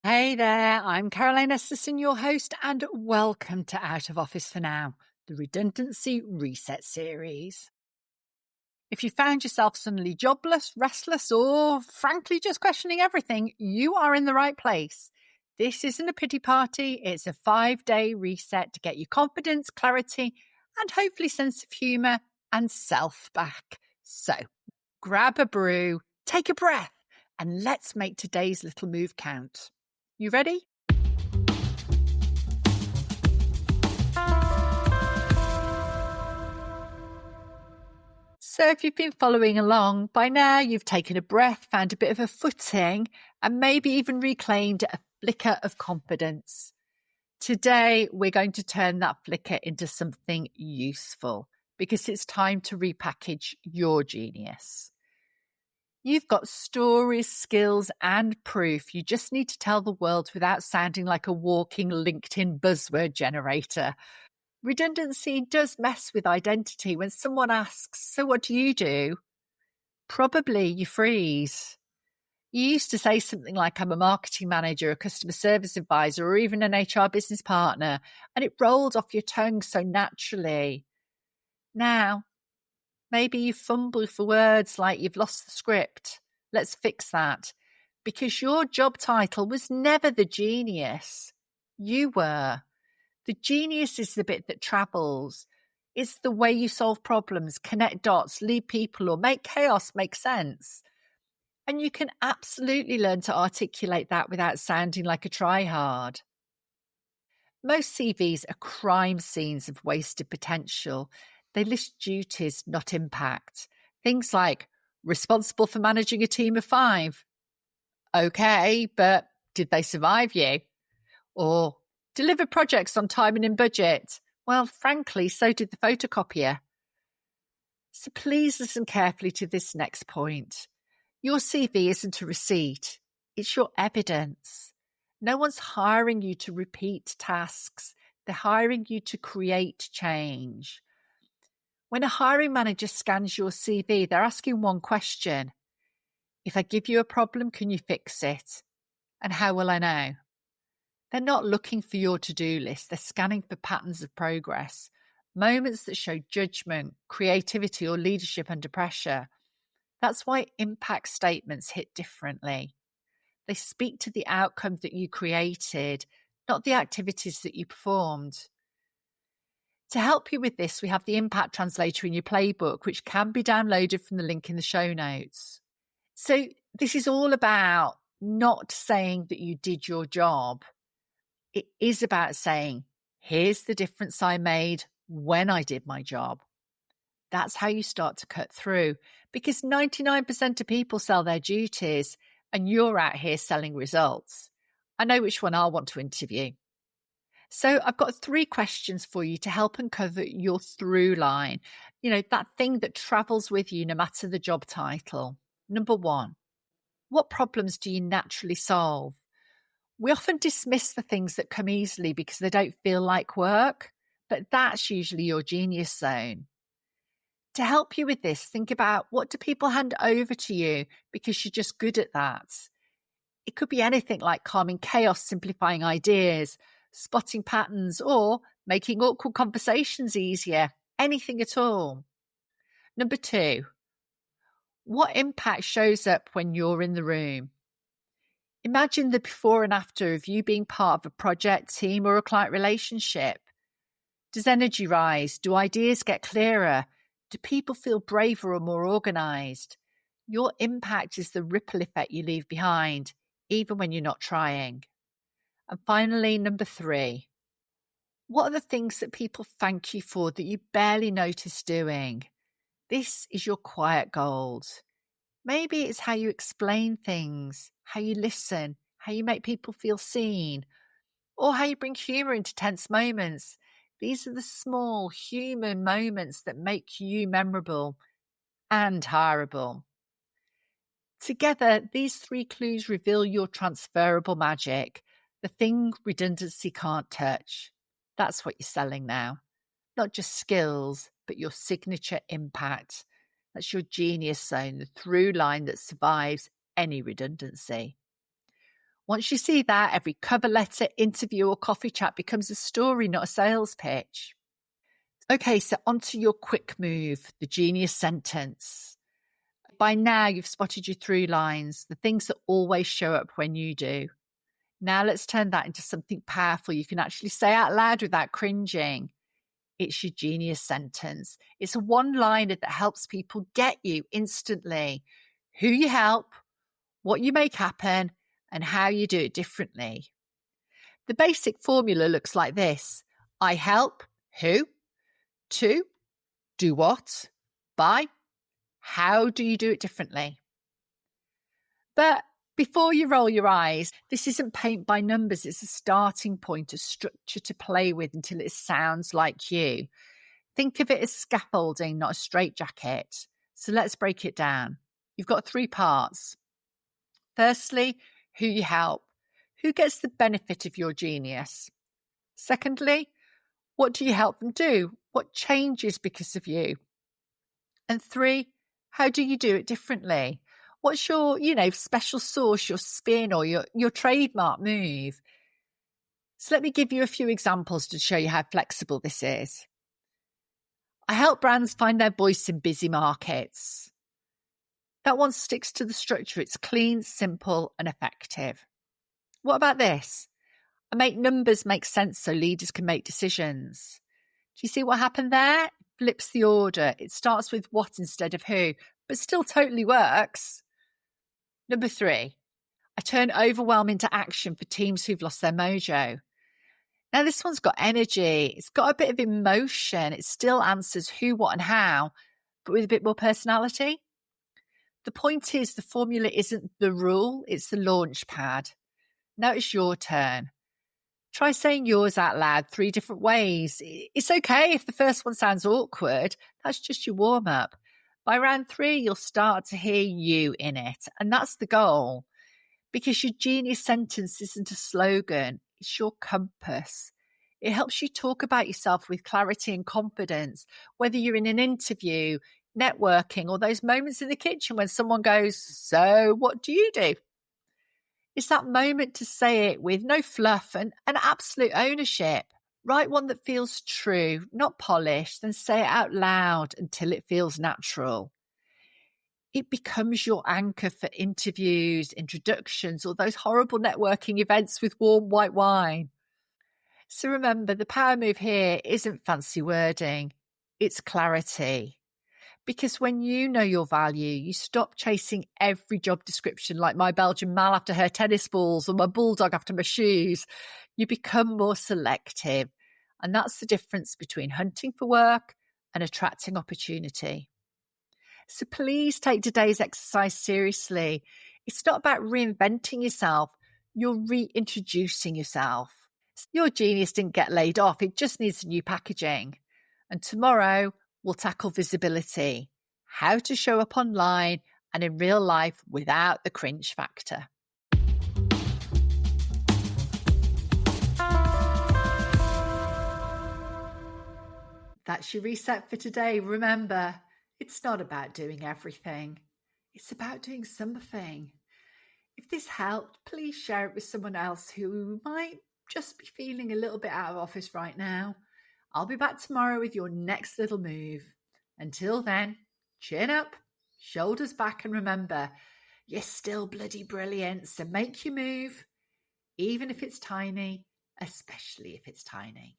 Hey there, I'm Caroline Esserson, your host, and welcome to Out of Office for Now, the Redundancy Reset series. If you found yourself suddenly jobless, restless, or frankly just questioning everything, you are in the right place. This isn't a pity party, it's a 5-day reset to get you confidence, clarity, and hopefully sense of humour and self back. So grab a brew, take a breath, and let's make today's little move count. You ready? So if you've been following along, by now you've taken a breath, found a bit of a footing, and maybe even reclaimed a flicker of confidence. Today, we're going to turn that flicker into something useful because it's time to repackage your genius. You've got stories, skills, and proof. You just need to tell the world without sounding like a walking LinkedIn buzzword generator. Redundancy does mess with identity. When someone asks, so what do you do? Probably you freeze. You used to say something like, I'm a marketing manager, a customer service advisor, or even an HR business partner, and it rolled off your tongue so naturally. Now, maybe you fumble for words like you've lost the script. Let's fix that. Because your job title was never the genius. You were. The genius is the bit that travels. It's the way you solve problems, connect dots, lead people, or make chaos make sense. And you can absolutely learn to articulate that without sounding like a try-hard. Most CVs are crime scenes of wasted potential. They list duties, not impact. Things like responsible for managing a team of 5. Okay, but did they survive you? Or deliver projects on time and in budget. Well, frankly, so did the photocopier. So please listen carefully to this next point. Your CV isn't a receipt. It's your evidence. No one's hiring you to repeat tasks. They're hiring you to create change. When a hiring manager scans your CV, they're asking one question. If I give you a problem, can you fix it? And how will I know? They're not looking for your to-do list. They're scanning for patterns of progress, moments that show judgment, creativity, or leadership under pressure. That's why impact statements hit differently. They speak to the outcome that you created, not the activities that you performed. To help you with this, we have the Impact Translator in your playbook, which can be downloaded from the link in the show notes. So this is all about not saying that you did your job. It is about saying, here's the difference I made when I did my job. That's how you start to cut through, because 99% of people sell their duties and you're out here selling results. I know which one I'll want to interview. So I've got 3 questions for you to help uncover your through line. That thing that travels with you no matter the job title. Number 1, what problems do you naturally solve? We often dismiss the things that come easily because they don't feel like work, but that's usually your genius zone. To help you with this, think about, what do people hand over to you because you're just good at that? It could be anything like calming chaos, simplifying ideas, spotting patterns, or making awkward conversations easier. Anything at all. Number 2, what impact shows up when you're in the room? Imagine the before and after of you being part of a project, team, or a client relationship. Does energy rise? Do ideas get clearer? Do people feel braver or more organized? Your impact is the ripple effect you leave behind, even when you're not trying. And finally, number 3, what are the things that people thank you for that you barely notice doing? This is your quiet gold. Maybe it's how you explain things, how you listen, how you make people feel seen, or how you bring humor into tense moments. These are the small human moments that make you memorable and hireable. Together, these 3 clues reveal your transferable magic, the thing redundancy can't touch. That's what you're selling now. Not just skills, but your signature impact. That's your genius zone, the through line that survives any redundancy. Once you see that, every cover letter, interview, or coffee chat becomes a story, not a sales pitch. Okay, so onto your quick move, the genius sentence. By now, you've spotted your through lines, the things that always show up when you do. Now let's turn that into something powerful you can actually say out loud without cringing. It's your genius sentence. It's a one-liner that helps people get you instantly. Who you help, what you make happen, and how you do it differently. The basic formula looks like this. I help, who? To, do what? By, how do you do it differently? But before you roll your eyes, this isn't paint by numbers. It's a starting point, a structure to play with until it sounds like you. Think of it as scaffolding, not a straitjacket. So let's break it down. You've got 3 parts. Firstly, who you help. Who gets the benefit of your genius? Secondly, what do you help them do? What changes because of you? And 3, how do you do it differently? What's your, special sauce, your spin, or your trademark move? So let me give you a few examples to show you how flexible this is. I help brands find their voice in busy markets. That one sticks to the structure. It's clean, simple, and effective. What about this? I make numbers make sense so leaders can make decisions. Do you see what happened there? It flips the order. It starts with what instead of who, but still totally works. Number 3, I turn overwhelm into action for teams who've lost their mojo. Now, this one's got energy. It's got a bit of emotion. It still answers who, what, and how, but with a bit more personality. The point is, the formula isn't the rule, it's the launch pad. Now it's your turn. Try saying yours out loud 3 different ways. It's okay if the first one sounds awkward. That's just your warm-up. By round 3, you'll start to hear you in it, and that's the goal. Because your genius sentence isn't a slogan, it's your compass. It helps you talk about yourself with clarity and confidence, whether you're in an interview, networking, or those moments in the kitchen when someone goes, "So what do you do?" It's that moment to say it with no fluff and absolute ownership. Write one that feels true, not polished, then say it out loud until it feels natural. It becomes your anchor for interviews, introductions, or those horrible networking events with warm white wine. So remember, the power move here isn't fancy wording, it's clarity. Because when you know your value, you stop chasing every job description like my Belgian mal after her tennis balls or my bulldog after my shoes. You become more selective. And that's the difference between hunting for work and attracting opportunity. So please take today's exercise seriously. It's not about reinventing yourself. You're reintroducing yourself. Your genius didn't get laid off. It just needs new packaging. And tomorrow, we'll tackle visibility, how to show up online and in real life without the cringe factor. That's your reset for today. Remember, it's not about doing everything. It's about doing something. If this helped, please share it with someone else who might just be feeling a little bit out of office right now. I'll be back tomorrow with your next little move. Until then, chin up, shoulders back, and remember, you're still bloody brilliant, so make your move, even if it's tiny, especially if it's tiny.